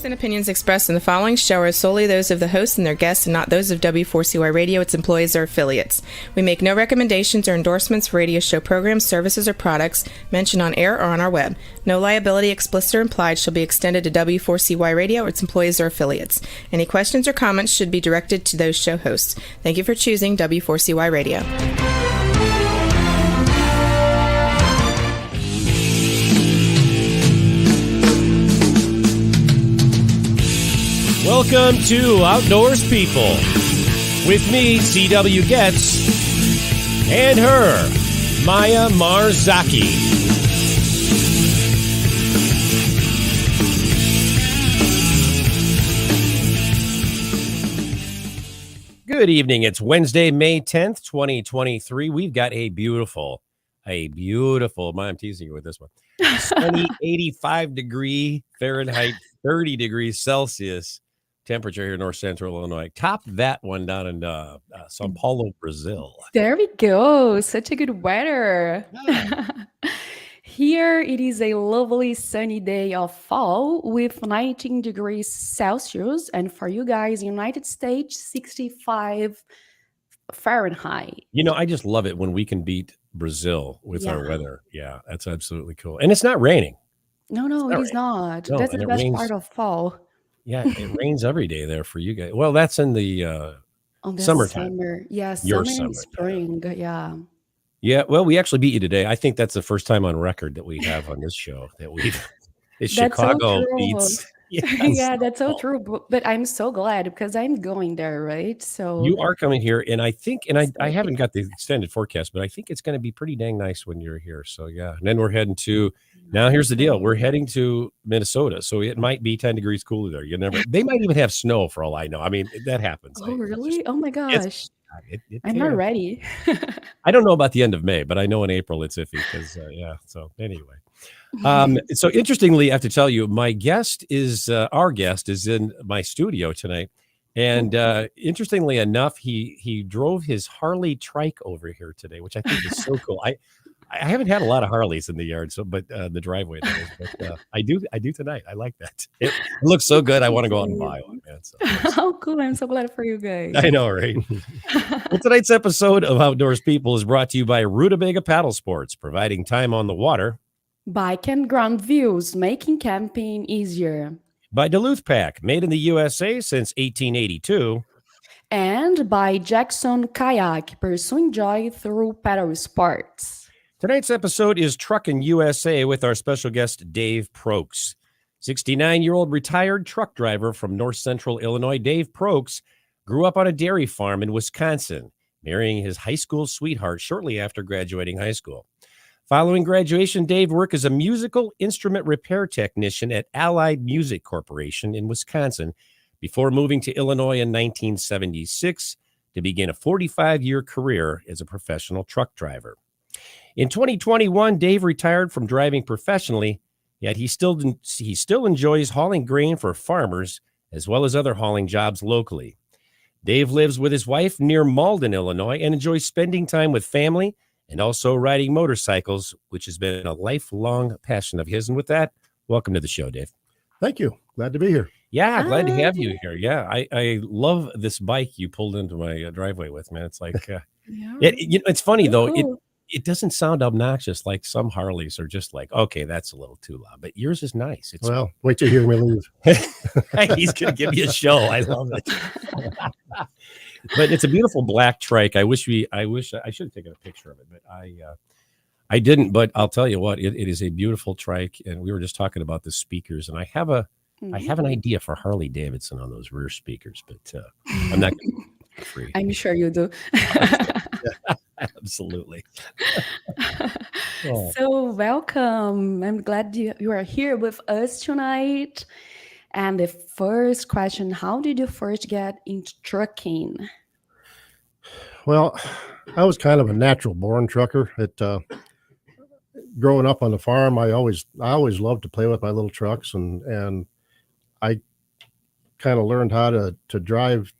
and opinions expressed in the following show are solely those of the host and their guests and not those of W4CY Radio, its employees, or affiliates. We make no recommendations or endorsements for radio show programs, services, or products mentioned on air or on our web. No liability, explicit or implied, shall be extended to W4CY Radio or its employees or affiliates. Any questions or comments should be directed to those show hosts. Thank you for choosing W4CY Radio. Welcome to Outdoors People with me, C.W. Getz, and her, Maya Marzaki. Good evening. It's Wednesday, May 10th, 2023. We've got a beautiful, I'm teasing you with this one, sunny 85 degree Fahrenheit, 30 degrees Celsius temperature here in north central Illinois. Top that one down in Sao Paulo, Brazil. There we go. Such a good weather. Yeah. Here it is a lovely sunny day of fall with 19 degrees Celsius. And for you guys, United States, 65 Fahrenheit. You know, I just love it when we can beat Brazil with our weather. Yeah, that's absolutely cool. And it's not raining. No, it is not. No, that's the best rains, part of fall. Yeah, it rains every day there for you guys. Well, that's in the summertime. Yeah, Your summer and spring. Yeah. Yeah, well, we actually beat you today. I think that's the first time on record that we have on this show that it's Chicago beats. Yeah, that's so true. But I'm so glad because I'm going there, right? So you are coming here, and I think, I haven't got the extended forecast, but I think it's going to be pretty dang nice when you're here. So yeah, and then we're heading to. Now here's the deal: we're heading to Minnesota, so it might be 10 degrees cooler there. They might even have snow for all I know. I mean, that happens. Oh, really? Oh my gosh! I'm not ready. I don't know about the end of May, but I know in April it's iffy because So anyway, so interestingly, I have to tell you, our guest is in my studio tonight, and interestingly enough, he drove his Harley trike over here today, which I think is so cool. I haven't had a lot of Harleys in the yard, but the driveway, but I do tonight. I like that. It looks so good. I want to go out and buy one, man. So, oh, cool. I'm so glad for you guys. I know, right? Well, tonight's episode of Outdoors People is brought to you by Rutabaga Paddle Sports, providing time on the water. Bike and ground views, making camping easier. By Duluth Pack, made in the USA since 1882. And by Jackson Kayak, pursuing joy through paddle sports. Tonight's episode is Truckin USA with our special guest, Dave Prokes. 69-year-old retired truck driver from north central Illinois, Dave Prokes grew up on a dairy farm in Wisconsin, marrying his high school sweetheart shortly after graduating high school. Following graduation, Dave worked as a musical instrument repair technician at Allied Music Corporation in Wisconsin before moving to Illinois in 1976 to begin a 45-year career as a professional truck driver. In 2021, Dave retired from driving professionally, yet he still enjoys hauling grain for farmers as well as other hauling jobs locally. Dave lives with his wife near Malden, Illinois, and enjoys spending time with family and also riding motorcycles, which has been a lifelong passion of his. And with that, welcome to the show, Dave. Thank you. Glad to be here. Yeah, glad to have you here. Yeah, I love this bike you pulled into my driveway with, man. It's like, it's funny, though. It doesn't sound obnoxious like some Harleys are just like, okay, that's a little too loud. But yours is nice. Well, wait till you hear me leave. He's going to give me a show. I love it. But it's a beautiful black trike. I wish I should have taken a picture of it, but I didn't. But I'll tell you what, it is a beautiful trike. And we were just talking about the speakers, and I have an idea for Harley Davidson on those rear speakers, but I'm not going to free. I'm sure you do. Absolutely. So welcome. I'm glad you are here with us tonight. And the first question, how did you first get into trucking? Well, I was kind of a natural born trucker. Growing up on the farm, I always loved to play with my little trucks, and I kind of learned how to drive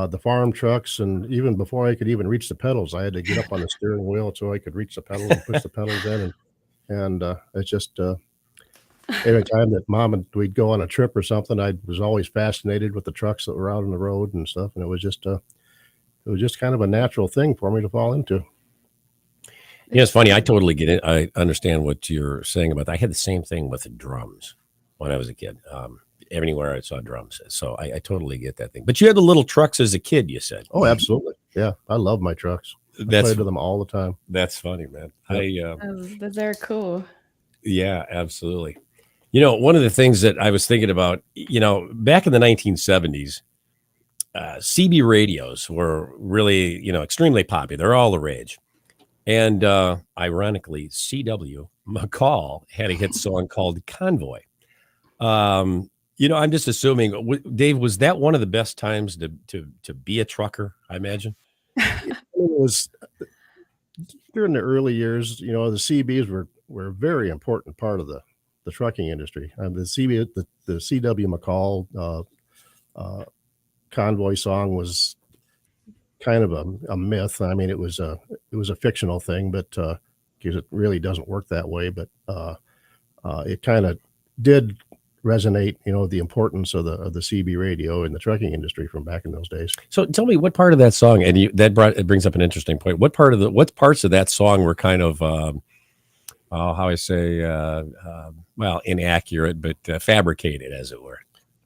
the farm trucks, and even before I could even reach the pedals, I had to get up on the steering wheel so I could reach the pedals and push the pedals in, and it's just every time that Mom and we'd go on a trip or something, I was always fascinated with the trucks that were out on the road and stuff. And it was just kind of a natural thing for me to fall into. Yeah, it's funny. I totally get it. I understand what you're saying about that. I had the same thing with the drums when I was a kid. Anywhere I saw drums. So I totally get that thing. But you had the little trucks as a kid, you said. Oh, absolutely. Yeah. I love my trucks. I play to them all the time. That's funny, man. Yep. That's very cool. Yeah, absolutely. One of the things that I was thinking about, back in the 1970s, CB radios were really, extremely popular. They're all the rage. And ironically, C.W. McCall had a hit song called Convoy. I'm just assuming, Dave, was that one of the best times to be a trucker, I imagine? It was during the early years, the CBs were a very important part of the trucking industry. The C.W. McCall Convoy song was kind of a myth. I mean, it was a fictional thing, but because it really doesn't work that way. But it kind of did resonate, the importance of the CB radio in the trucking industry from back in those days. So tell me, what part of that song, and it brings up an interesting point. What parts of that song were kind of how I say, inaccurate, but fabricated, as it were?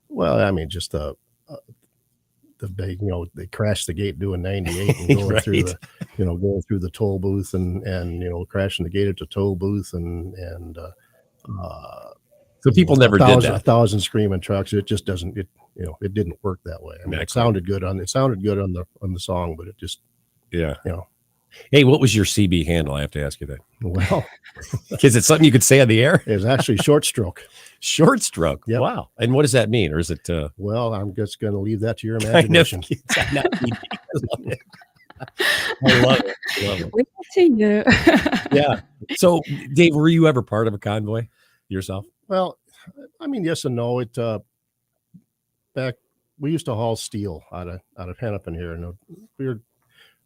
Well, I mean, just the big, they crashed the gate doing 98 and going right. through going through the toll booth and crashing the gate at the toll booth and so people never did that. 1,000 screaming trucks. It just doesn't. It didn't work that way. I mean, it sounded good on the song, but it just Hey, what was your CB handle? I have to ask you that. Well, is it something you could say on the air? It's actually Short Stroke. Short Stroke. Yep. Wow. And what does that mean? Or is it? Well, I'm just going to leave that to your imagination. I love it. We continue. Yeah. So, Dave, were you ever part of a convoy yourself? Well, I mean, yes and no. Back we used to haul steel out of Hennepin here, and we were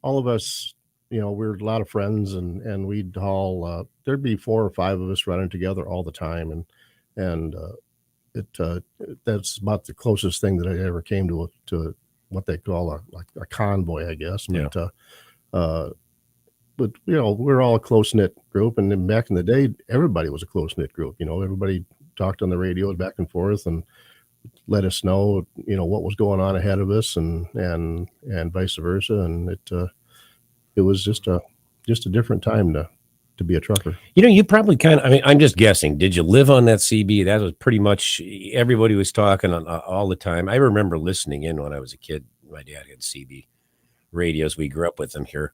all of us. We were a lot of friends, and we'd haul. There'd be 4 or 5 of us running together all the time, and that's about the closest thing that I ever came to what they call a convoy, I guess. But we're all a close knit group, and then back in the day, everybody was a close knit group. Everybody talked on the radio back and forth and let us know, what was going on ahead of us, and vice versa, and it was just a different time to be a trucker. You probably I'm just guessing. Did you live on that CB? That was pretty much everybody was talking on all the time. I remember listening in when I was a kid. My dad had CB radios. We grew up with them here,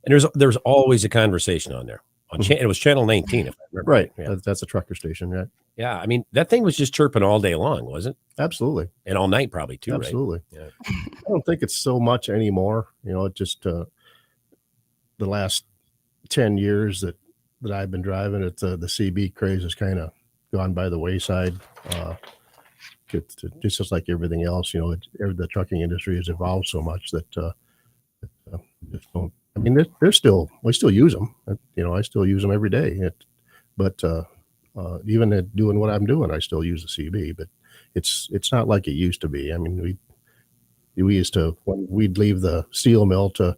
and there's always a conversation on there. It was channel 19, if I remember. Right. Yeah. That's a trucker station, right? Yeah. I mean, that thing was just chirping all day long, wasn't it? Absolutely. And all night probably too, Absolutely. Right? Yeah. I don't think it's so much anymore. It just the last 10 years that I've been driving it, the CB craze has kind of gone by the wayside. Just like everything else, the trucking industry has evolved so much that just don't. I mean, we still use them. I still use them every day. But even at doing what I'm doing, I still use the CB. But it's not like it used to be. I mean, we used to, when we'd leave the steel mill to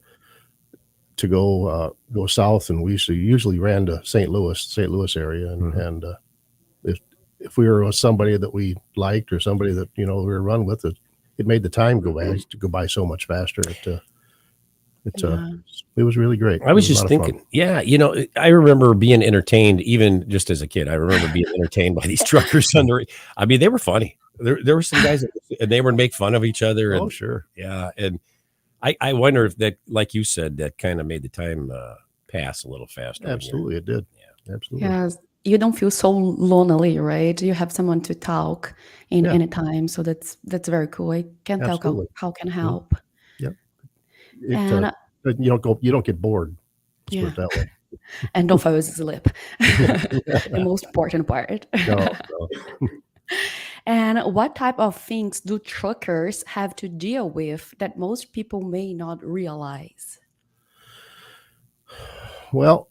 go south, and we usually ran to St. Louis area, and if we were with somebody that we liked or somebody that we were run with, it made the time go by so much faster. It was really great. I was just thinking, I remember being entertained, even just as a kid. I remember being entertained by these truckers I mean, they were funny. There were some guys and they would make fun of each other. Oh, sure. Yeah. And I wonder if that, like you said, that kind of made the time pass a little faster. Absolutely. It did. Yeah. Absolutely. Yes. You don't feel so lonely, right? You have someone to talk in any time. So that's very cool. I can tell how can help. Yep. And you don't get bored. Let's put it that way. And don't fall asleep. The most important part. No. And what type of things do truckers have to deal with that most people may not realize? Well,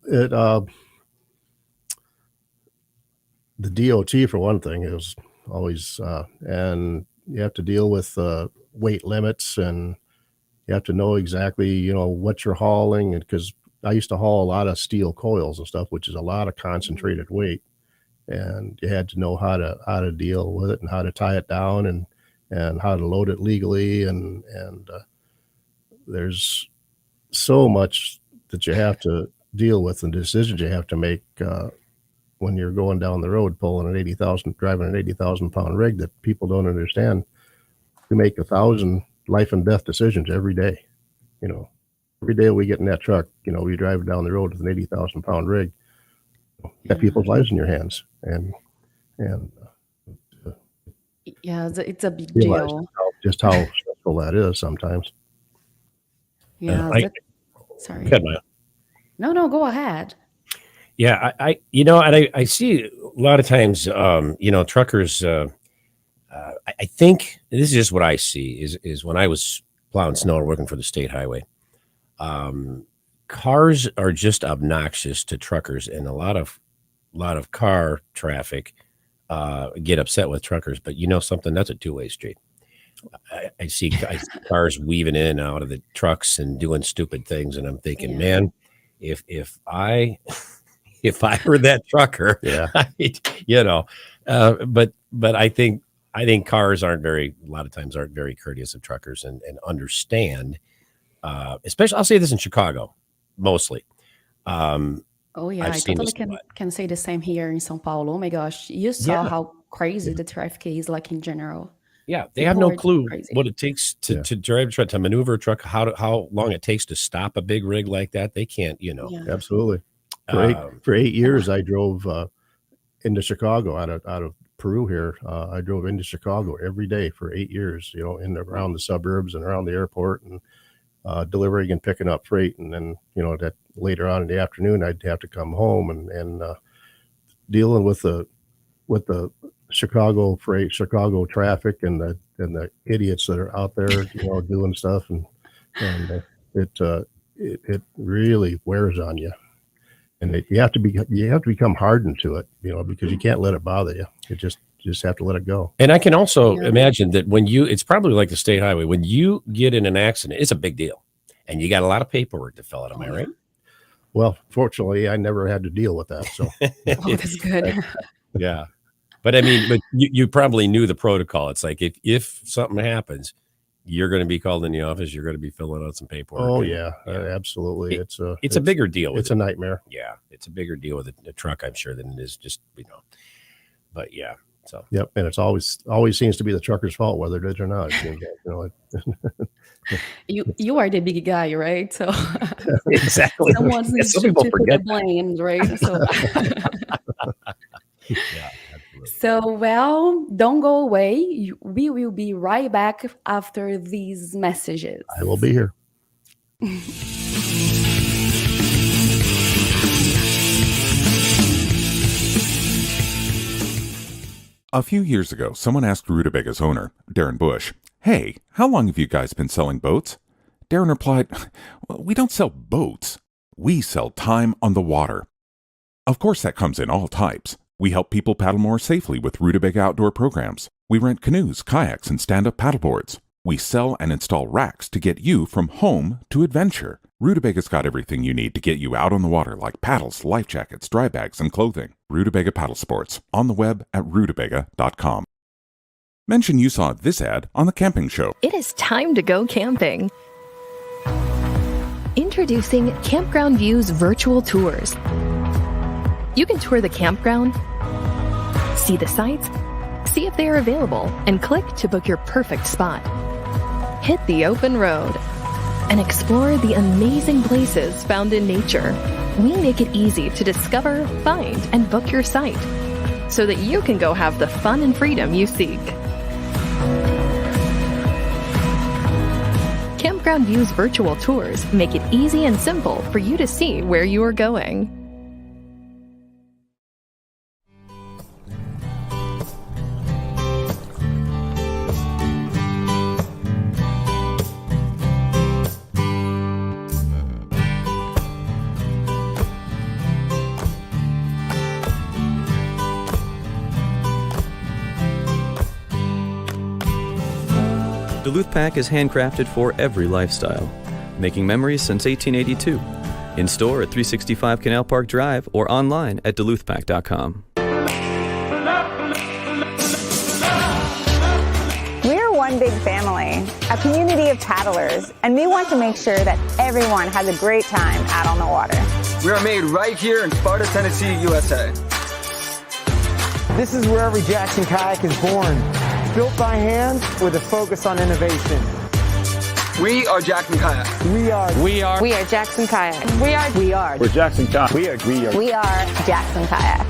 the DOT for one thing is always, and you have to deal with weight limits, and you have to know exactly, what you're hauling. And because I used to haul a lot of steel coils and stuff, which is a lot of concentrated weight, and you had to know how to deal with it and how to tie it down and how to load it legally. And there's so much that you have to deal with and decisions you have to make when you're going down the road driving an 80,000 pound rig that people don't understand. We make 1,000 life and death decisions every day. Every day we get in that truck, we drive down the road with an 80,000 pound rig. You got people's lives in your hands, and Yeah, it's a big realize deal. just how stressful that is sometimes. Yeah, I- sorry. Good, Maya. No, go ahead. Yeah, I see a lot of times, truckers. I think this is just what I see is when I was plowing snow or working for the state highway, cars are just obnoxious to truckers, and a lot of car traffic get upset with truckers. But something, that's a two-way street. I see cars weaving in and out of the trucks and doing stupid things, and I'm thinking, man, if I were that trucker, Yeah. but I think cars a lot of times aren't very courteous of truckers and understand, especially, I'll say this in Chicago, mostly. Oh yeah, I've I seen totally this a lot. can say the same here in São Paulo. Oh my gosh, you saw how crazy the traffic is, like in general. Yeah, they have no People are clue crazy. what it takes to drive a truck, to maneuver a truck, how long it takes to stop a big rig like that. They can't, Yeah. Absolutely. For 8 years, I drove into Chicago out of Peru here. I drove into Chicago every day for 8 years, around the suburbs and around the airport, and delivering and picking up freight. And then, that later on in the afternoon, I'd have to come home and dealing with the Chicago traffic and the idiots that are out there, doing stuff, and it really wears on you. And you have to become hardened to it, because you can't let it bother you. You just have to let it go. And I can also imagine that it's probably like the state highway. When you get in an accident, it's a big deal, and you got a lot of paperwork to fill out. Am I right? Well, fortunately, I never had to deal with that. So Oh, that's good. Yeah. But I mean, you probably knew the protocol. It's like if something happens, you're going to be called in the office. You're going to be filling out some paperwork. Oh yeah, absolutely. It's a bigger deal. It's a nightmare. Yeah, it's a bigger deal with a truck, I'm sure, than it is just But yeah, so yep, and it's always seems to be the trucker's fault whether it is or not. You are the big guy, right? So exactly. someone needs Some to people put forget the blame, right? So Yeah, absolutely. So, well, don't go away. We will be right back after these messages. I will be here. A few years ago, someone asked Rutabaga's owner, Darren Bush, "Hey, how long have you guys been selling boats?" Darren replied, "Well, we don't sell boats. We sell time on the water." Of course, that comes in all types. We help people paddle more safely with Rutabaga outdoor programs. We rent canoes, kayaks, and stand-up paddleboards. We sell and install racks to get you from home to adventure. Rutabaga's got everything you need to get you out on the water, like paddles, life jackets, dry bags, and clothing. Rutabaga Paddle Sports, on the web at rutabaga.com. Mention you saw this ad on The Camping Show. It is time to go camping. Introducing Campground Views virtual tours. You can tour the campground, see the sites, see if they are available, and click to book your perfect spot. Hit the open road and explore the amazing places found in nature. We make it easy to discover, find, and book your site so that you can go have the fun and freedom you seek. Campground Views virtual tours make it easy and simple for you to see where you are going. Duluth Pack is handcrafted for every lifestyle, making memories since 1882. In store at 365 Canal Park Drive or online at duluthpack.com. We're one big family, a community of paddlers, and we want to make sure that everyone has a great time out on the water. We are made right here in Sparta, Tennessee, USA. This is where every Jackson kayak is born, built by hand with a focus on innovation. We are Jackson Kayak. We are Jackson Kayak. We're Jackson Kayak. We are Jackson Kayak.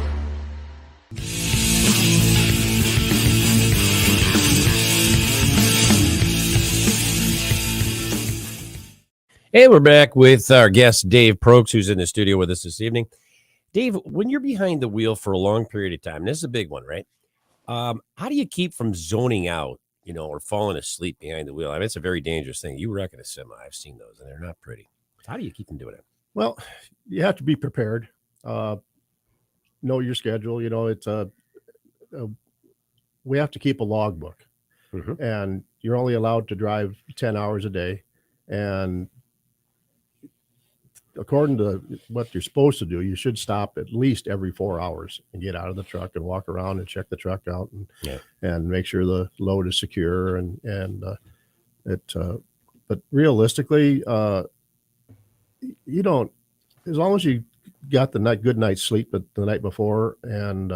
Hey, we're back with our guest, Dave Prokes, who's in the studio with us this evening. Dave, when you're behind the wheel for a long period of time, and this is a big one, right? How do you keep from zoning out, or falling asleep behind the wheel? I mean, it's a very dangerous thing. You wreck in a semi. I've seen those, and they're not pretty. How do you keep from doing it? Well, you have to be prepared. Know your schedule. It's we have to keep a logbook, and you're only allowed to drive 10 hours a day. And according to what you're supposed to do, you should stop at least every 4 hours and get out of the truck and walk around and check the truck out and make sure the load is secure but realistically, you don't, as long as you got the good night's sleep the night before and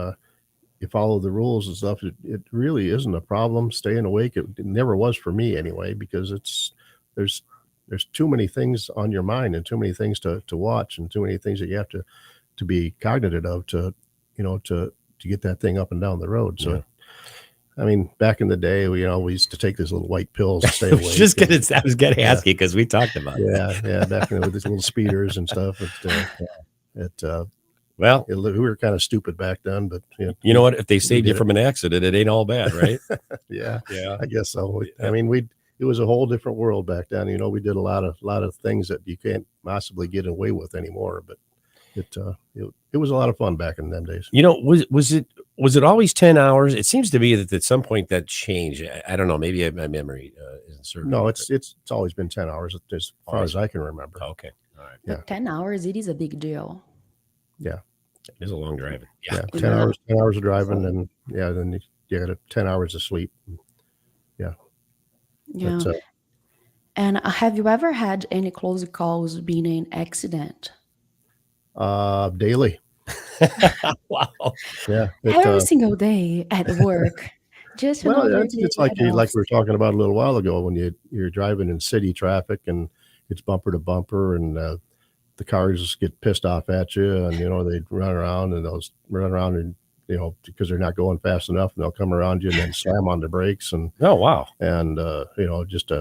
you follow the rules and stuff, it really isn't a problem staying awake. It never was for me anyway, because there's too many things on your mind and too many things to watch and too many things that you have to be cognizant of to get that thing up and down the road. So, I mean, back in the day, we used to take these little white pills to stay awake. I was going to ask you because we talked about it. Yeah. Back in with these little speeders and stuff. Well, we were kind of stupid back then, but you know what? If they saved you from an accident, it ain't all bad, right? Yeah, I guess so. I mean, it was a whole different world back then. We did a lot of things that you can't possibly get away with anymore. But it was a lot of fun back in them days. Was it always 10 hours? It seems to me that at some point that changed. I don't know. Maybe my memory isn't certain. No, it's always been 10 hours as far as I can remember. Okay, all right. But 10 hours, it is a big deal. Yeah, it is a long driving. Yeah, 10 hours of driving, and then you got 10 hours of sleep. Yeah. And have you ever had any close calls being in an accident? Daily. Wow. Yeah. Every single day at work. Just it's like we were talking about a little while ago when you're driving in city traffic and it's bumper to bumper and the cars get pissed off at you and they run around and because they're not going fast enough, and they'll come around you and then slam on the brakes and oh wow, and just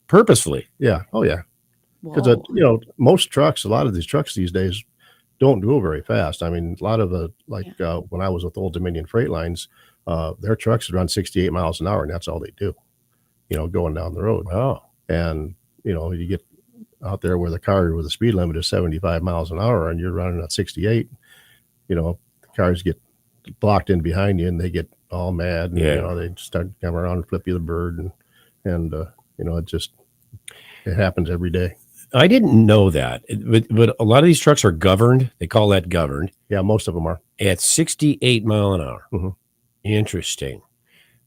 purposefully. Yeah, oh yeah, because a lot of these trucks these days don't go very fast. I mean, a lot of when I was with Old Dominion Freight Lines, their trucks run 68 miles an hour, and that's all they do, going down the road. Oh, and you get out there where the car with the speed limit is 75 miles an hour, and you're running at 68. The cars get blocked in behind you and they get all mad and they start coming around and flip you the bird and it happens every day. I didn't know that, but a lot of these trucks are governed. They call that governed. Yeah, most of them are at 68 mile an hour. Mm-hmm. Interesting.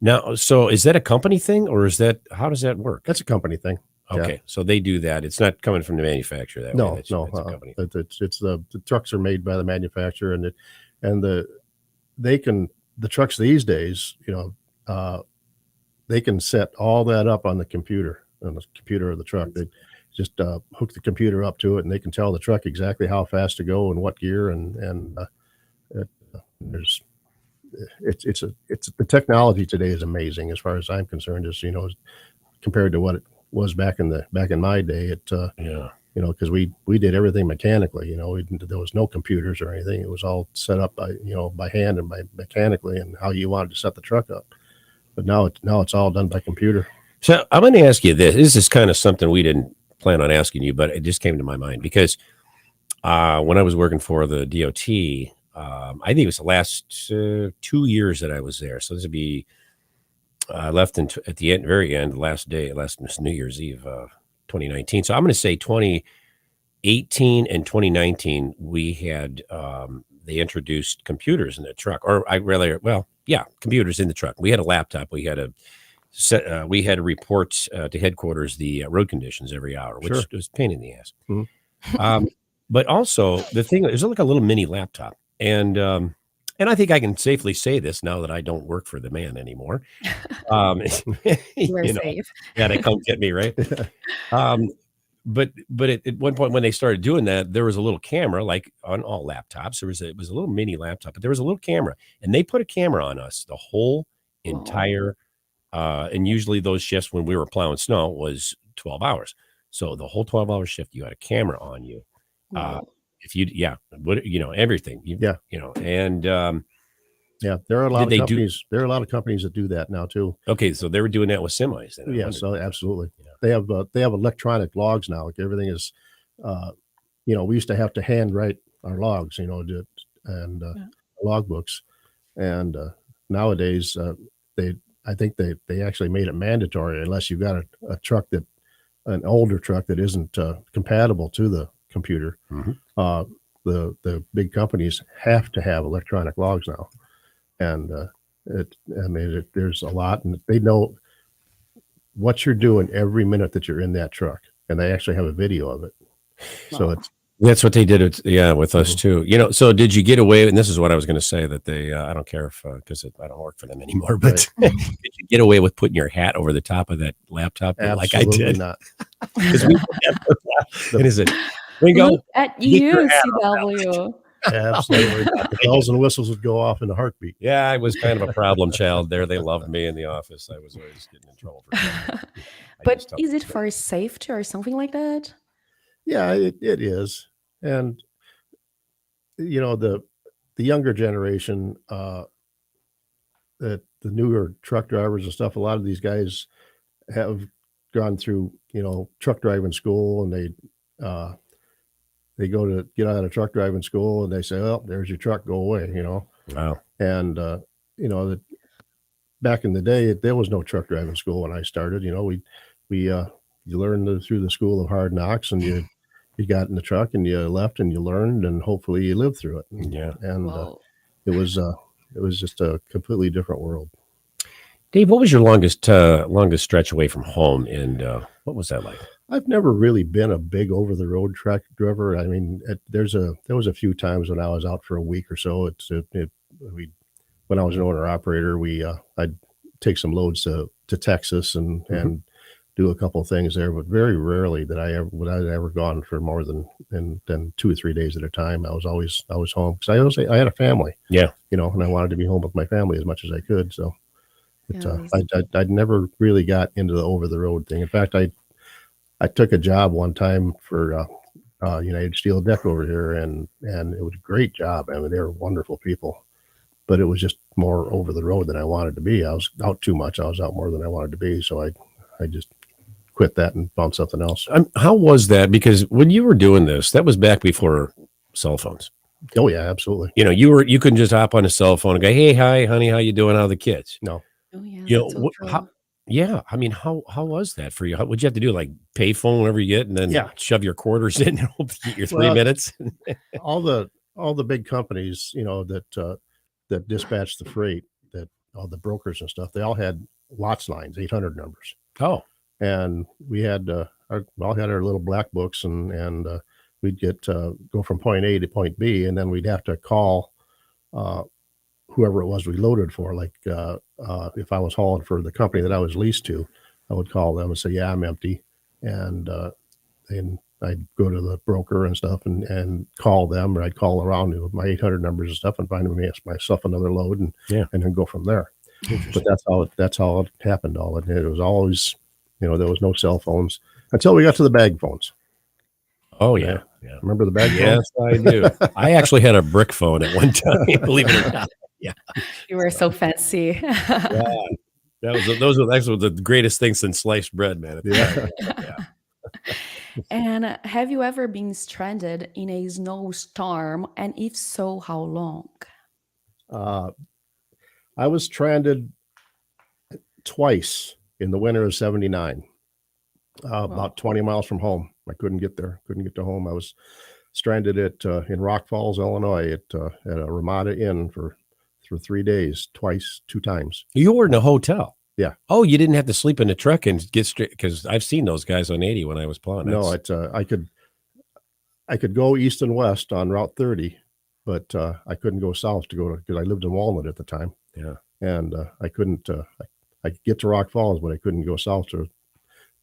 Now, so is that a company thing or how does that work? That's a company thing. Okay, yeah. So they do that. It's not coming from the manufacturer that way. No, it's a company. It's the trucks are made by the manufacturer the trucks these days, they can set all that up on the computer of the truck. They just hook the computer up to it, and they can tell the truck exactly how fast to go and what gear. The technology today is amazing as far as I'm concerned. Compared to what it was back in my day. Because we did everything mechanically. There was no computers or anything. It was all set up by hand and by mechanically and how you wanted to set the truck up. But now it's all done by computer. So I'm going to ask you this. This is kind of something we didn't plan on asking you, but it just came to my mind because when I was working for the DOT, I think it was the last 2 years that I was there. So this would be I left at the very end, last New Year's Eve, 2019. So I'm going to say 2018 and 2019, we had they introduced computers in the truck, or computers in the truck. We had a laptop. We had to report to headquarters the road conditions every hour, which was a pain in the ass. Mhm. But also the thing is like a little mini laptop, and I think I can safely say this now that I don't work for the man anymore. We're You know, safe. yeah, they come get me, right? But at one point when they started doing that, there was a little camera, like on all laptops. It was a little mini laptop, but there was a little camera, and they put a camera on us the whole entire. And usually those shifts when we were plowing snow was 12 hours. So the whole 12-hour shift, you had a camera on you. Wow. If you, everything, and Yeah, there are a lot Did of they do- companies. There are a lot of companies that do that now too. okay, so they were doing that with semis. Then I Yes, wondered. absolutely. Yeah. They have electronic logs now. Like everything is, we used to have to handwrite our logs, and logbooks, and nowadays I think they actually made it mandatory unless you've got a truck an older truck that isn't compatible to the computer. Mhm. The big companies have to have electronic logs now, and there's a lot, and they know what you're doing every minute that you're in that truck, and they actually have a video of it. So Wow. That's what they did. With us Mhm. too. So did you get away? And this is what I was going to say, that they, I don't care if, because I don't work for them anymore, but did you get away with putting your hat over the top of that laptop like I absolutely did? not. Because we and is it, Ringo, Look at get your you, hat CW. Absolutely not. The bells and whistles would go off in a heartbeat. Yeah, I was kind of a problem child there. They loved me in the office. I was always getting in trouble for that. But is it for safety or something like that? Yeah, it is, and the younger generation, the newer truck drivers and stuff. A lot of these guys have gone through truck driving school, and they go to get out of truck driving school, and they say, "Well, there's your truck, go away," Wow. And that back in the day, there was no truck driving school when I started. You learned through the school of hard knocks, and you got in the truck and you left and you learned, and hopefully you lived through it. Yeah. And Wow. it was just a completely different world. Dave, what was your longest stretch away from home, and what was that like? I've never really been a big over the road truck driver. I mean, there was a few times when I was out for a week or so. When I was an owner operator, I'd take some loads to Texas and do a couple of things there, but very rarely would I ever gone for more than 2 or 3 days at a time. I was home because I had a family. Yeah. And I wanted to be home with my family as much as I could. So, but Yeah, I'd never really got into the over the road thing. In fact, I took a job one time for United Steel Deck over here, and it was a great job. I mean, they were wonderful people, but it was just more over the road than I wanted to be. I was out too much. I was out more than I wanted to be. So I just quit that and found something else. How was that? Because when you were doing this, that was back before cell phones. Oh yeah, absolutely. You couldn't just hop on a cell phone and go, "Hey, hi, honey, how you doing? How are the kids?" No. Oh yeah, You know, that's so true. Yeah, I mean, how was that for you? What'd you have to do? Like pay phone whenever you get, and then shove your quarters in and hope to get your 3 minutes? all the big companies, that dispatch the freight, that all the brokers and stuff, they all had lots lines, 800 numbers. Oh, And we had our little black books, and we'd get go from point A to point B, and then we'd have to call whoever it was we loaded for. Like if I was hauling for the company that I was leased to, I would call them and say, "Yeah, I'm empty," and then I'd go to the broker and stuff and call them, or I'd call around with my 800 numbers and stuff and find myself another load, and then go from there. But that's how it happened. It was always, there was no cell phones until we got to the bag phones. Oh yeah. Yeah. Remember the bag Yes, phones? I do. I actually had a brick phone at one time, believe it or not. Yeah. You were so fancy. Yeah. Those were actually the greatest things since sliced bread, man. Yeah. And have you ever been stranded in a snowstorm? And if so, how long? I was stranded twice in the winter of '79, about 20 miles from home. I couldn't get there, couldn't get to home. I was stranded in Rock Falls, Illinois at a Ramada Inn for 3 days, two times. You were in a hotel. Yeah. Oh, you didn't have to sleep in the truck and get straight, because I've seen those guys on 80 when I was plowing. No, I could go east and west on Route 30, but I couldn't go south because I lived in Walnut at the time. Yeah. And I couldn't. I could get to Rock Falls, but I couldn't go south to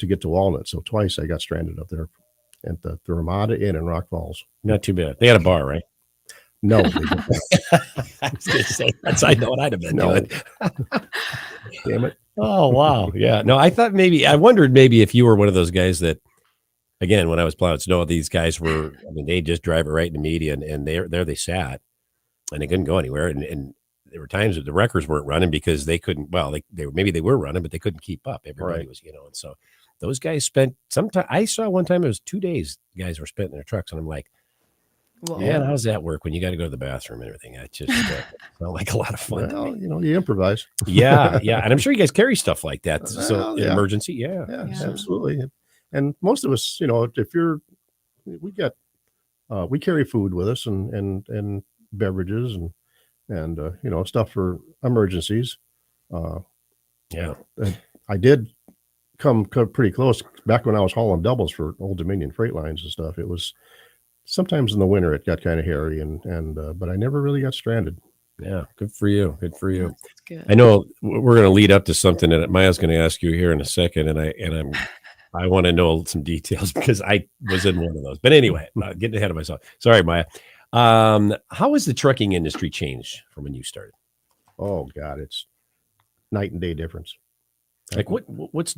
get to Walnut. So twice I got stranded up there at the Ramada Inn in Rock Falls. Not too bad. They had a bar, right? No. They didn't. I was going to say, I know what I'd have been doing. Damn it. Oh, wow. Yeah. No, I wondered maybe if you were one of those guys that, again, when I was plowing snow, these guys were, they just drive it right in the median, and there they sat, and they couldn't go anywhere. And there were times that the wreckers weren't running because they couldn't, maybe they were running, but they couldn't keep up. Everybody was, and so those guys spent I saw one time it was 2 days guys were spent in their trucks, and I'm like, man, how's that work when you got to go to the bathroom and everything? It just felt like a lot of fun. Well, you improvise. Yeah. And I'm sure you guys carry stuff like that. So in emergency, yeah, absolutely. And most of us, we carry food with us and beverages and stuff for emergencies. I did come pretty close back when I was hauling doubles for Old Dominion freight lines and stuff. It was sometimes in the winter it got kind of hairy but I never really got stranded. Yeah. Good for you. Good for you. That's good. I know we're going to lead up to something that Maya's going to ask you here in a second. And I want to know some details because I was in one of those, but anyway, getting ahead of myself. Sorry, Maya. How has the trucking industry changed from when you started? Oh God, it's night and day difference. Like what is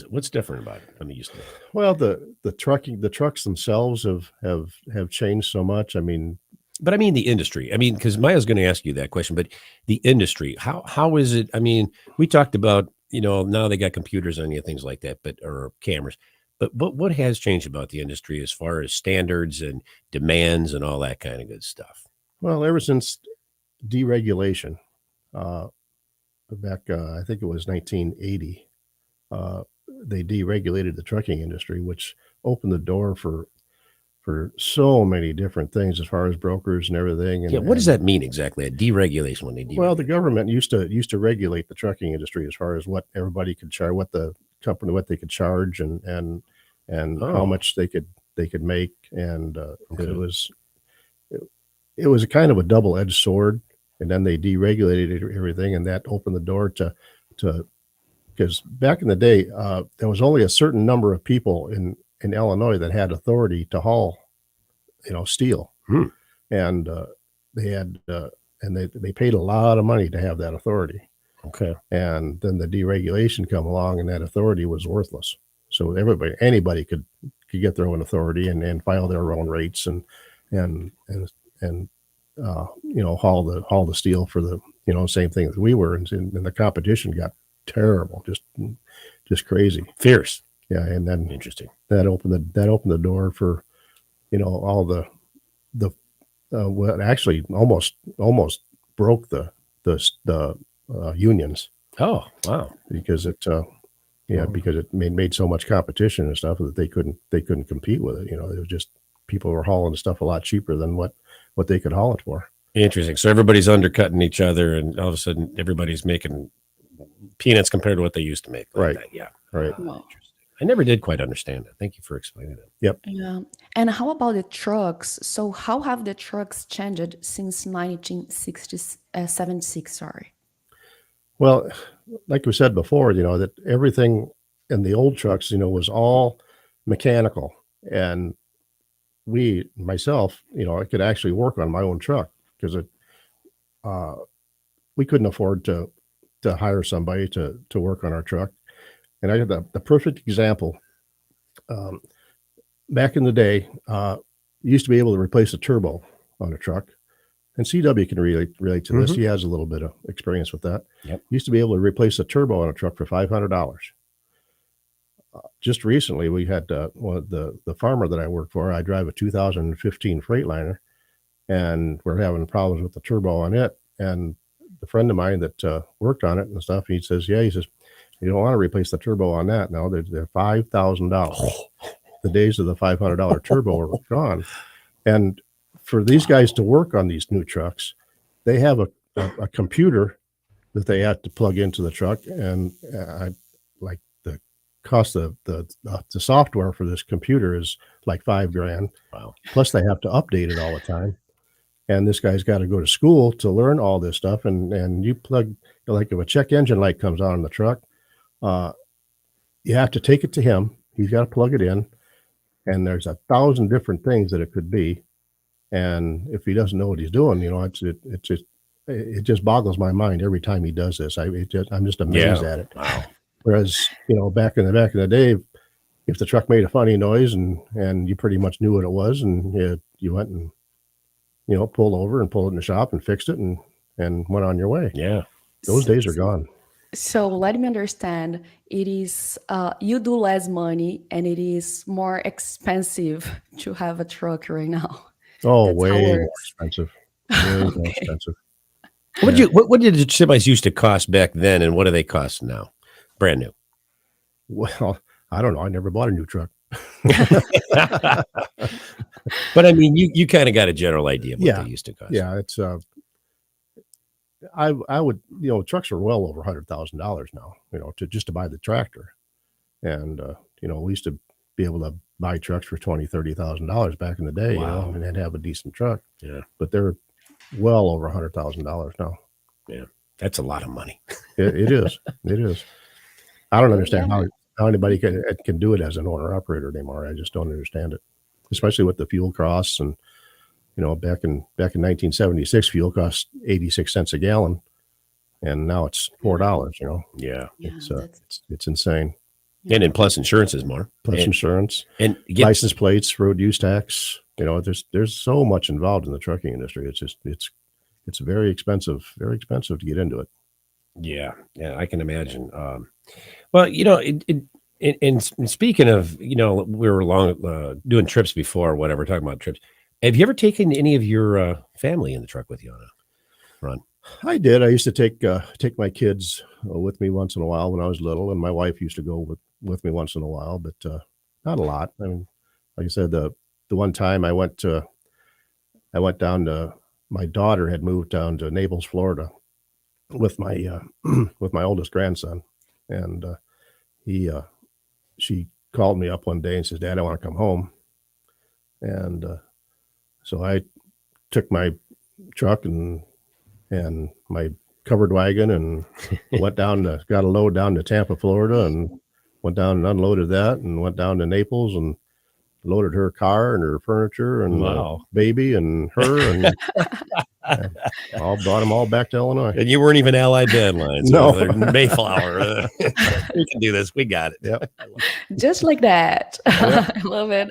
it? What's different about it when you used to? Well, the trucks themselves have changed so much. I mean the industry. Because Maya's going to ask you that question, but the industry, how is it? We talked about, now they got computers on you, things like that, or cameras. But what has changed about the industry as far as standards and demands and all that kind of good stuff? Well, ever since deregulation, back, I think it was 1980, they deregulated the trucking industry, which opened the door for so many different things as far as brokers and everything. And, what does that mean exactly? A deregulation when they deregulate? Well, the government used to regulate the trucking industry as far as what everybody could charge, what they could charge, and how much they could make, and it was a kind of a double-edged sword. And then they deregulated everything, and that opened the door to because back in the day, there was only a certain number of people in Illinois that had authority to haul, steel, and they had and they paid a lot of money to have that authority. Okay, and then the deregulation come along, and that authority was worthless. So anybody could get their own authority and file their own rates and haul the steel for the same thing that we were, and the competition got terrible, just crazy, fierce. Yeah, and then interesting. That opened the door for all the actually almost broke the unions. Oh wow! Because because it made so much competition and stuff that they couldn't compete with it. It was just people were hauling stuff a lot cheaper than what they could haul it for. Interesting. So everybody's undercutting each other, and all of a sudden everybody's making peanuts compared to what they used to make. Right. Yeah. Right. I never did quite understand it. Thank you for explaining it. Yep. Yeah. And how about the trucks? So how have the trucks changed since 1976? Sorry. Well, like we said before, that everything in the old trucks, was all mechanical, and myself, I could actually work on my own truck because we couldn't afford to hire somebody to work on our truck. And I got the perfect example. Back in the day, you used to be able to replace a turbo on a truck, and CW can relate to this. He has a little bit of experience with that. Yep. Used to be able to replace a turbo on a truck for $500. Just recently, we had the farmer that I work for. I drive a 2015 Freightliner, and we're having problems with the turbo on it. And the friend of mine that worked on it and stuff, he says, You don't want to replace the turbo on that. Now they're $5,000. The days of the $500 turbo are gone. And for these guys to work on these new trucks, they have a computer that they have to plug into the truck, and like the cost of the software for this computer is like $5,000. Wow. Plus they have to update it all the time. And this guy's got to go to school to learn all this stuff. And you plug, like if a check engine light comes on in the truck, you have to take it to him. He's got to plug it in. And there's 1,000 different things that it could be. And if he doesn't know what he's doing, it just boggles my mind every time he does this. I'm just amazed at it. Wow. Whereas, back in the day, if the truck made a funny noise and you pretty much knew what it was, and you went and, pulled over and pulled it in the shop and fixed it and went on your way. Yeah. Those days are gone. So let me understand. It is you do less money, and it is more expensive to have a truck right now. Oh, That's how way it more works. expensive. Way more expensive. What did the semis used to cost back then, and what do they cost now? Brand new. Well, I don't know. I never bought a new truck. But I mean, you kind of got a general idea of what they used to cost. Yeah, it's I would, trucks are well over $100,000 now, to buy the tractor. And we used to be able to buy trucks for $20,000-$30,000 back in the day, Wow. and have a decent truck. Yeah. But they're well over $100,000 now. Yeah. That's a lot of money. It is. It is. I don't understand how anybody can do it as an owner operator anymore. I just don't understand it, especially with the fuel costs. And back in 1976, fuel cost 86 cents a gallon, and now it's $4. Yeah. It's insane. And then plus insurance is more. Plus insurance and license plates, road use tax. There's so much involved in the trucking industry. It's very expensive to get into it. Yeah, I can imagine. Well, and speaking of, we were doing trips before, whatever, talking about trips. Have you ever taken any of your family in the truck with you on a run? I did. I used to take my kids with me once in a while when I was little, and my wife used to go with me once in a while, but not a lot. I mean, like I said, the one time I went down to, my daughter had moved down to Naples, Florida, with my with my oldest grandson, and she called me up one day and says, "Dad, I want to come home." And so I took my truck and my covered wagon and got a load down to Tampa, Florida, and went down and unloaded that, and went down to Naples and loaded her car and her furniture and baby and her, and all brought them all back to Illinois. And you weren't even Allied Band Lines. No. Mayflower. We can do this. We got it. Yep. Just like that. Yep. I love it.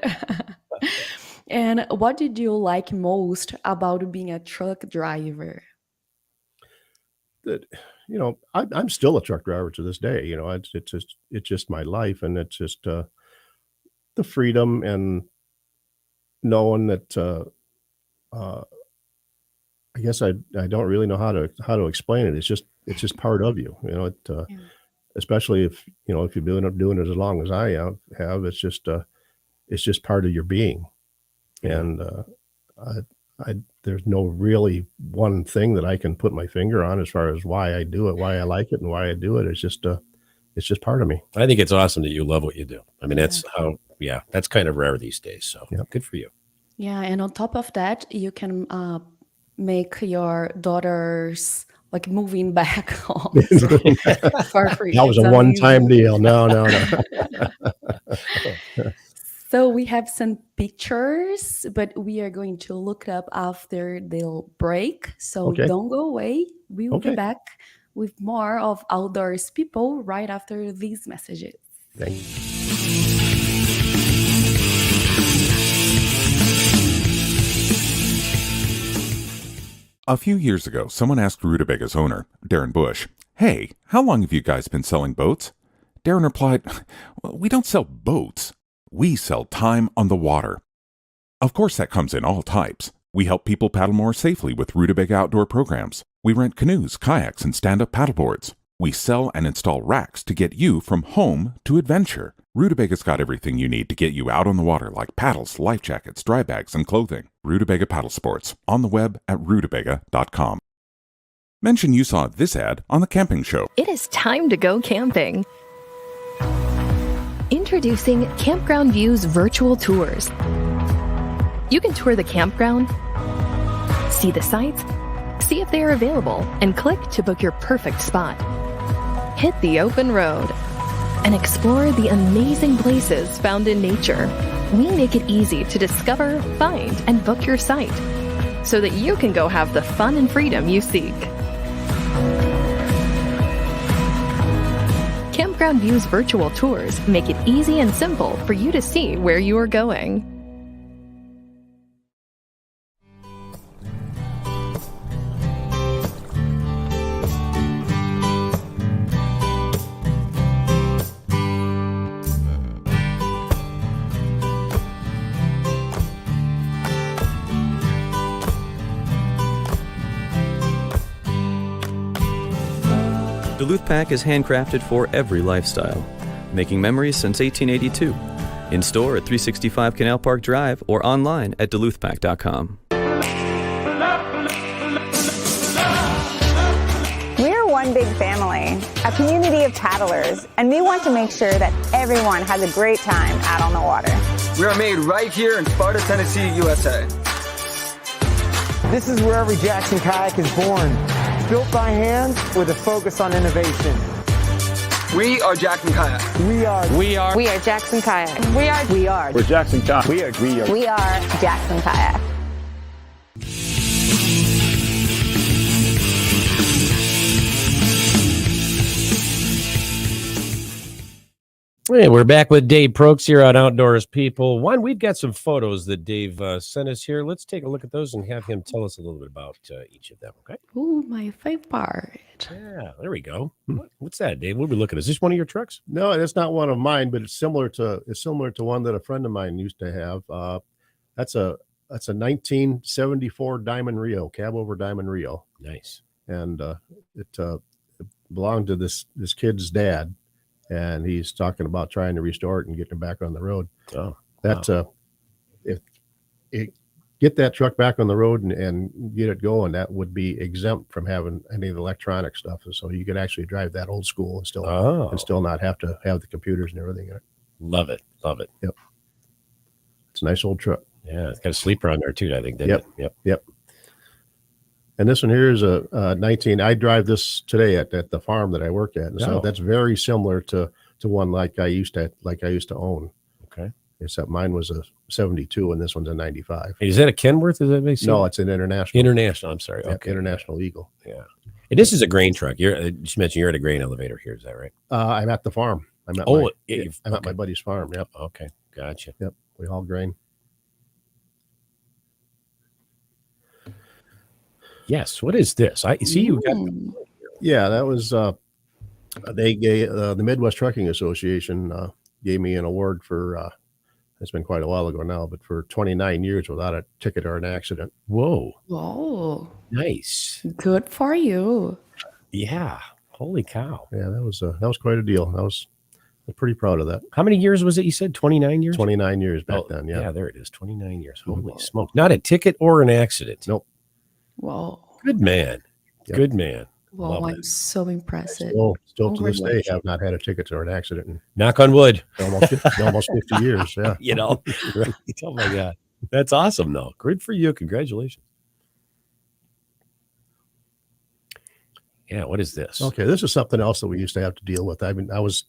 And what did you like most about being a truck driver? That I'm still a truck driver to this day. It's just my life, and it's just the freedom and knowing that I guess I don't really know how to explain it. It's just part of you, especially if you've been doing it as long as I have. It's just part of your being, and there's no really one thing that I can put my finger on as far as why I do it, why I like it, and why I do it. It's just part of me. I think it's awesome that you love what you do. I mean, that's kind of rare these days. So Good for you. Yeah, and on top of that, you can make your daughters like moving back home for free. That was a one-time deal. No. So we have some pictures, but we are going to look up after the break. So don't go away. We will be back with more of Outdoors People right after these messages. Thank you. A few years ago, someone asked Rutabaga's owner, Darren Bush, "Hey, how long have you guys been selling boats?" Darren replied, "Well, we don't sell boats. We sell time on the water." Of course, that comes in all types. We help people paddle more safely with Rutabaga outdoor programs. We rent canoes, kayaks, and stand-up paddleboards. We sell and install racks to get you from home to adventure. Rutabaga's got everything you need to get you out on the water, like paddles, life jackets, dry bags, and clothing. Rutabaga Paddle Sports, on the web at rutabaga.com. Mention you saw this ad on The Camping Show. It is time to go camping. Introducing Campground Views virtual tours. You can tour the campground, see the sights, see if they are available, and click to book your perfect spot. Hit the open road and explore the amazing places found in nature. We make it easy to discover, find, and book your site so that you can go have the fun and freedom you seek. Campground Views virtual tours make it easy and simple for you to see where you are going. Duluth Pack is handcrafted for every lifestyle, making memories since 1882. In store at 365 Canal Park Drive or online at duluthpack.com. We're one big family, a community of paddlers, and we want to make sure that everyone has a great time out on the water. We are made right here in Sparta, Tennessee, USA. This is where every Jackson kayak is born. Built by hand with a focus on innovation. We are Jackson Kayak. We are Jackson Kayak. We're Jackson Kayak. We are Jackson Kayak. Hey, we're back with Dave Prokes here on Outdoors People. One, we've got some photos that Dave sent us here. Let's take a look at those and have him tell us a little bit about each of them, okay? Ooh, my favorite. Yeah, there we go. What's that, Dave? What are we looking at? Is this one of your trucks? No, it's not one of mine, but it's similar to one that a friend of mine used to have. That's a 1974 Diamond Rio, cab over Diamond Rio. Nice. And it belonged to this kid's dad. And he's talking about trying to restore it and getting it back on the road. Oh, that's get that truck back on the road and get it going. That would be exempt from having any of the electronic stuff. So you could actually drive that old school and still not have to have the computers and everything in it. Love it. Yep. It's a nice old truck. Yeah, it's got a sleeper on there too, I think. Yep. And this one here is a 19. I drive this today at the farm that I work at, and so that's very similar to one like I used to own. Okay, except mine was a 72, and this one's a 95. Is that a Kenworth? Is that basically? No, it's an international. International. I'm sorry. Yeah, Okay, International Eagle. Yeah, and this is a grain truck. You mentioned you're at a grain elevator here. Is that right? I'm at the farm. I'm at my buddy's farm. Yep. Okay, gotcha. Yep, we haul grain. Yes. What is this? I see you got. Yeah, that was they gave the Midwest Trucking Association gave me an award for it's been quite a while ago now, but for 29 years without a ticket or an accident. Whoa, nice, Good for you. Yeah, holy cow. Yeah, that was quite a deal. I'm pretty proud of that. How many years was it? You said 29 years. 29 years back then. Yeah, there it is. 29 years. Holy smoke! Not a ticket or an accident. Nope. Whoa. Good man. Yep. Good man. Wow, I'm so impressive. Still to this day have not had a ticket or an accident in Knock on wood. almost 50 years. Yeah. You know, right. Oh my God. That's awesome though. Good for you. Congratulations. Yeah. What is this? Okay. This is something else that we used to have to deal with. I mean, I was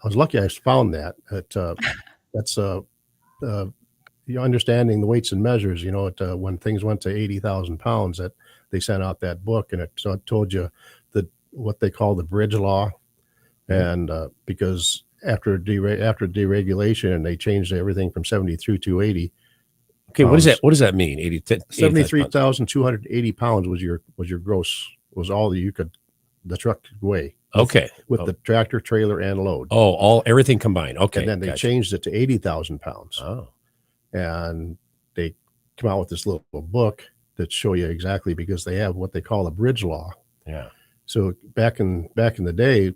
lucky I found that. That's you're understanding the weights and measures, when things went to 80,000 pounds, that they sent out that book, and it told you what they call the bridge law. And because after deregulation, and they changed everything from 70 through 280. Okay. What does that mean? 73,280 pounds was your gross, was all that the truck could weigh. Okay. With the tractor, trailer, and load. Oh, everything combined. Okay. And then they changed it to 80,000 pounds. Oh. And they come out with this little book that show you exactly, because they have what they call a bridge law. Yeah. So back in the day,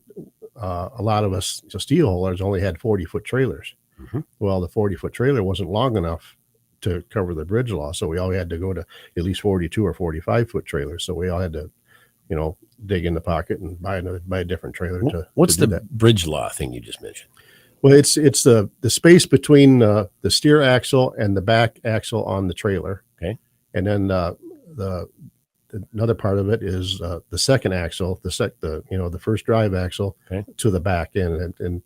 a lot of us steel haulers only had 40-foot trailers. Mhm. Well, the 40-foot trailer wasn't long enough to cover the bridge law, so we all had to go to at least 42 or 45-foot trailers. So we all had to, dig in the pocket and buy a different trailer. What's to do the that. bridge law thing you just mentioned? Well, it's the space between the steer axle and the back axle on the trailer. Okay. And then another part of it is the second axle, the first drive axle to the back end, and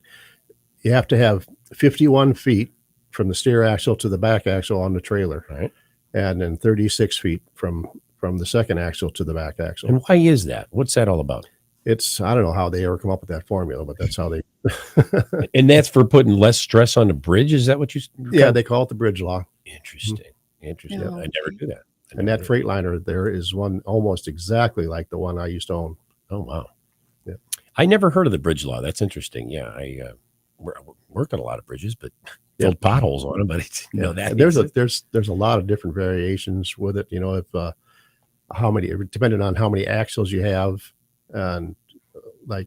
you have to have 51 feet from the steer axle to the back axle on the trailer, right? And then 36 feet from the second axle to the back axle. And why is that? What's that all about? I don't know how they ever come up with that formula, but that's how they. And that's for putting less stress on the bridge. Is that what you? Yeah, they call it the bridge law. Interesting. Interesting. Yeah. I never knew that. And that Freightliner there is one almost exactly like the one I used to own. Oh, wow. Yeah. I never heard of the bridge law. That's interesting. Yeah. I worked on a lot of bridges, but filled potholes on them. But it's, that there's a lot of different variations with it. If depending on how many axles you have, and I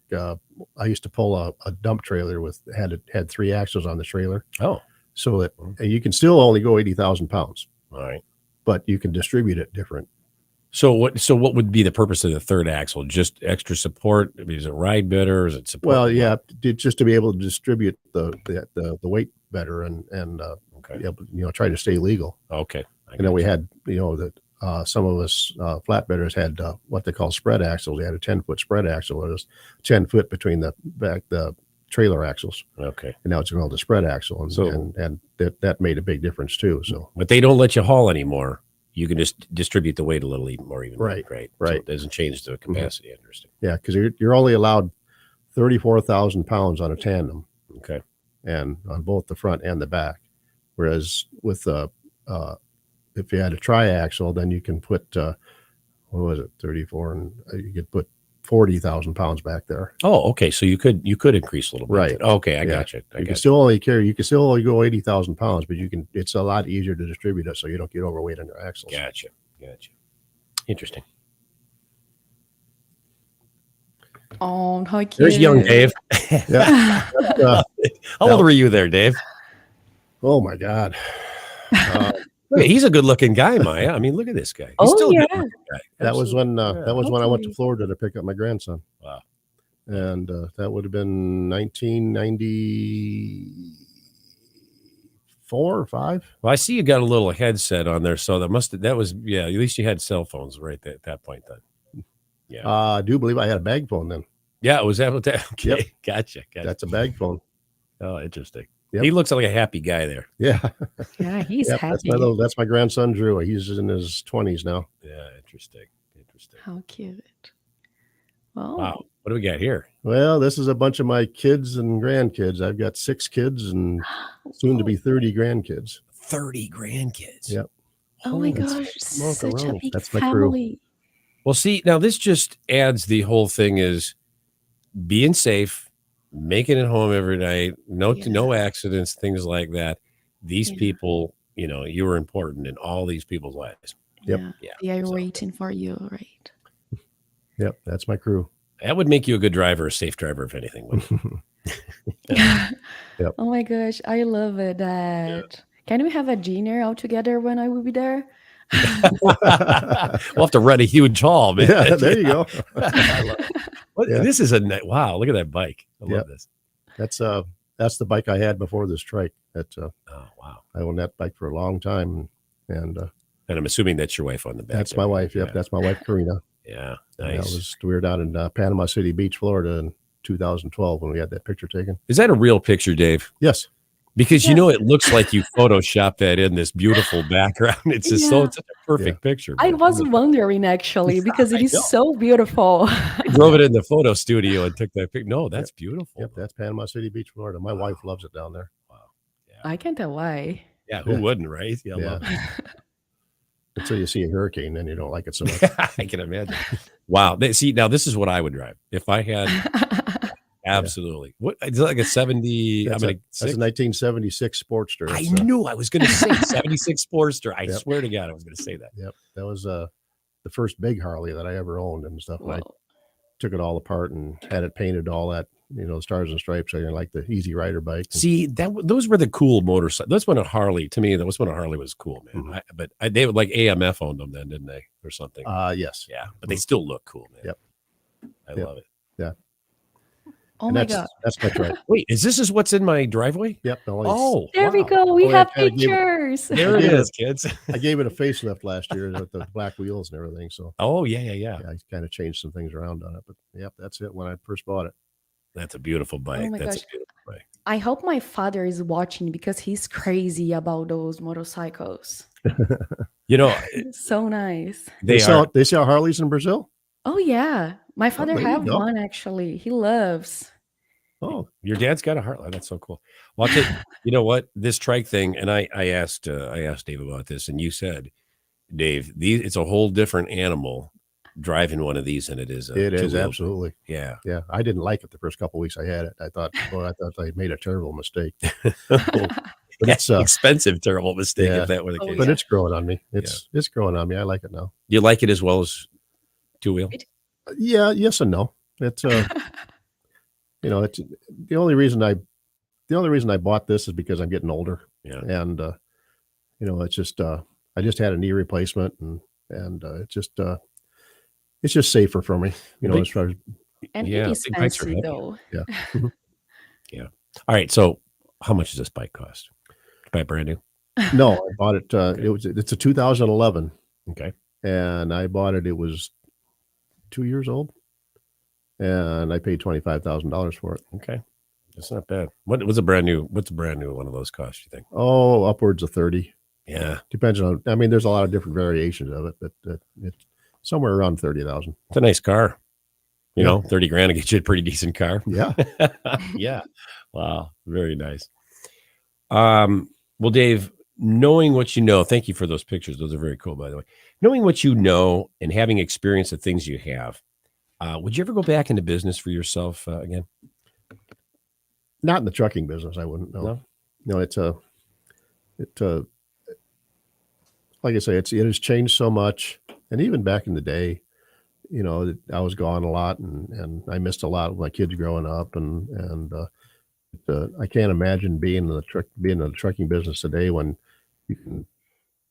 used to pull a dump trailer had 3 axles on the trailer. Oh, so that you can still only go 80,000 pounds. All right. But you can distribute it different. So what would be the purpose of the third axle? Just extra support? I mean, is it ride better? Is it support? Well, yeah, just to be able to distribute the weight better and try to stay legal. Okay. And then we had some of us flatbedders had what they call spread axles. They had a 10-foot spread axle. It was 10 foot between the trailer axles. Okay. And now it's called the spread axle, and that made a big difference too. So, but they don't let you haul anymore. You can just distribute the weight a little more evenly. Right. So it doesn't change the capacity. Mm-hmm. Interesting. Yeah, because you're only allowed 34,000 pounds on a tandem. Okay. And on both the front and the back, whereas with if you had a triaxle, then you can put 34, and you could put 40,000 pounds back there. Oh, okay. So you could increase a little bit. Right. Okay, I got you. You can still only go 80,000 pounds, but it's a lot easier to distribute it so you don't get overweight on your axles. Gotcha. Interesting. Oh, how cute. There's young Dave. Yeah. How old were you there, Dave? Oh my God. He's a good-looking guy, Maya. I mean, look at this guy. He's still a good-looking guy. That was when I went to Absolutely. Florida to pick up my grandson. Wow. And that would have been 1994 or 5. Well, I see you got a little headset on there, so at least you had cell phones right at that point then. Yeah. I do believe I had a bag phone then. Yeah, was that what that? Okay, Yep. Gotcha. That's a bag phone. Oh, interesting. Yep. He looks like a happy guy there. Yeah. Yeah, he's Yep, happy. that's my grandson Drew. He's in his 20s now. Yeah, interesting. How cute. Well, Wow. What do we got here? Well, this is a bunch of my kids and grandkids. I've got 6 kids and soon to be 30 grandkids. 30 grandkids. Yep. oh my Holy gosh, such a around. big That's my crew. family. Well, see, now this just adds the whole thing is being safe, making it home every night, no accidents, things like that. These people, you were important in all these people's lives. Yep. Yeah, they are waiting for you, right? Yep, that's my crew. That would make you a good driver, a safe driver, if anything. Wouldn't it? Yep. Oh my gosh, I love it. Can we have a dinner all together when I will be there? We'll have to rent a huge hall, man. Yeah, there you go. I love it. Yeah. This is wow! Look at that bike. I love this. That's the bike I had before the strike. Oh wow! I owned that bike for a long time, and I'm assuming that's your wife on the back. that's my wife. Yep, that's my wife Karina. Yeah, And nice. we were down in Panama City Beach, Florida, in 2012 when we had that picture taken. Is that a real picture, Dave? Yes. Because it looks like you photoshopped that in this beautiful background. It's just such a perfect picture. I man. was wondering actually because it is know. so beautiful. I drove it in the photo studio and took that picture. No, that's beautiful. Yep, that's Panama City Beach, Florida. My wife loves it down there. Wow. I can't tell why. Yeah, who wouldn't, right? Yeah, Yeah. love it. Until you see a hurricane, then you don't like it so much. I can imagine. Wow. See, now this is what I would drive if I had. Absolutely. What is it, like a 70? That's a 1976 Sportster. I knew I was going to say 76 Sportster. I Yep. swear to God, I was going to say that. Yep, that was the first big Harley that I ever owned and stuff. Wow. I took it all apart and had it painted all that, stars and stripes, like the Easy Rider bike. See, those were the cool motorcycles. That's when a Harley, to me, that was when a Harley was cool, man. Mm-hmm. They would like AMF owned them then, didn't they, or something? Yes. Yeah, but they still look cool, man. Yep. I love it. Yeah. Oh And my that's, God. That's my trike. Wait, is what's in my driveway? Yep. Oh, There we wow. go. We Oh, have I kinda gave it- pictures. There it is, kids. I gave it a facelift last year with the black wheels and everything. So Oh, yeah. I kind of changed some things around on it. But yep, that's it when I first bought it. That's a beautiful bike. Oh my That's gosh. a beautiful bike. I hope my father is watching because he's crazy about those motorcycles. So nice. they sell Harleys in Brazil. Oh yeah, my father there you have go. one actually. He loves. Oh, your dad's got a Harley. That's so cool. Well, I'll tell you know what, this trike thing, and I asked Dave about this, and you said, Dave, it's a whole different animal driving one of these than it is. It is absolutely. Yeah. I didn't like it the first couple of weeks I had it. I thought I made a terrible mistake. But it's expensive, terrible mistake if that were the case. But it's growing on me. It's growing on me. I like it now. You like it as well as two-wheel? Yeah, yes and no. It's it's the only reason I bought this is because I'm getting older. Yeah. And it's just I just had a knee replacement and it's just safer for me, as far as And Yeah, it is big bikes are fancy heavy. though. yeah. Yeah. All right. So how much does this bike cost? Buy it brand new? No, I bought it. It's a 2011, Okay. and I bought it. It was 2 years old, and I paid $25,000 for it. Okay. That's not bad. What's a brand new one of those cost, you think? Oh, upwards of 30. Yeah. Depends on. I mean, there's a lot of different variations of it, but it's somewhere around 30,000. It's a nice car. You know, 30 grand to get you a pretty decent car. Yeah. Yeah. Wow. Very nice. Well, Dave, knowing what you know, thank you for those pictures. Those are very cool, by the way. Knowing what you know and having experienced the things you have, would you ever go back into business for yourself again? Not in the trucking business. I wouldn't. No. No, it's like I say, it has changed so much. And even back in the day, I was gone a lot and I missed a lot of my kids growing up. And I can't imagine being in the trucking business today when you can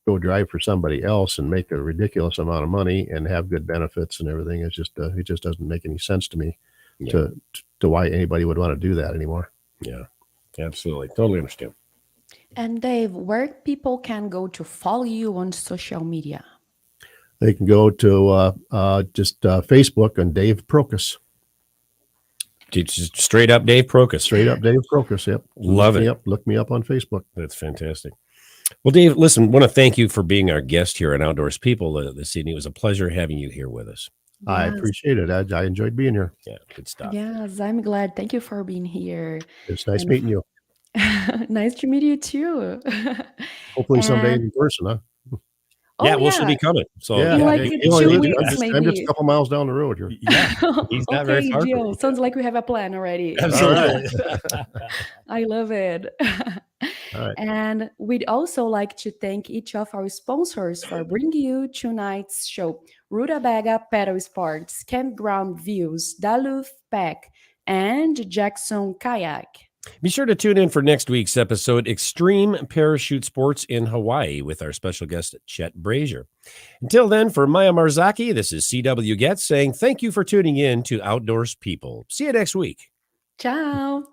go drive for somebody else and make a ridiculous amount of money and have good benefits and everything. It's just, it just doesn't make any sense to me to why anybody would want to do that anymore. Yeah, absolutely. Totally understand. And Dave, where people can go to follow you on social media? They can go to Facebook on Dave Procus. Just straight up Dave Procus. Straight up Dave Procus, yep. Love it. Look me up on Facebook. That's fantastic. Well, Dave, listen, want to thank you for being our guest here on Outdoors People this evening. It was a pleasure having you here with us. I appreciate it. I enjoyed being here. Yeah, good stuff. Yes, I'm glad. Thank you for being here. It's nice meeting you. Nice to meet you too. Hopefully someday in person, huh? Yeah, we'll should be coming. So yeah, like it 2 weeks, I'm just a couple miles down the road here. Yeah, he's not very far. Jill, sounds like we have a plan already. Absolutely. I love it. All right. And we'd also like to thank each of our sponsors for bringing you tonight's show: Rutabaga Pedal Sports, Campground Views, Duluth Pack, and Jackson Kayak. Be sure to tune in for next week's episode, Extreme Parachute Sports in Hawaii, with our special guest, Chet Brazier. Until then, for Maya Marzaki, this is CW Getz saying thank you for tuning in to Outdoors People. See you next week. Ciao.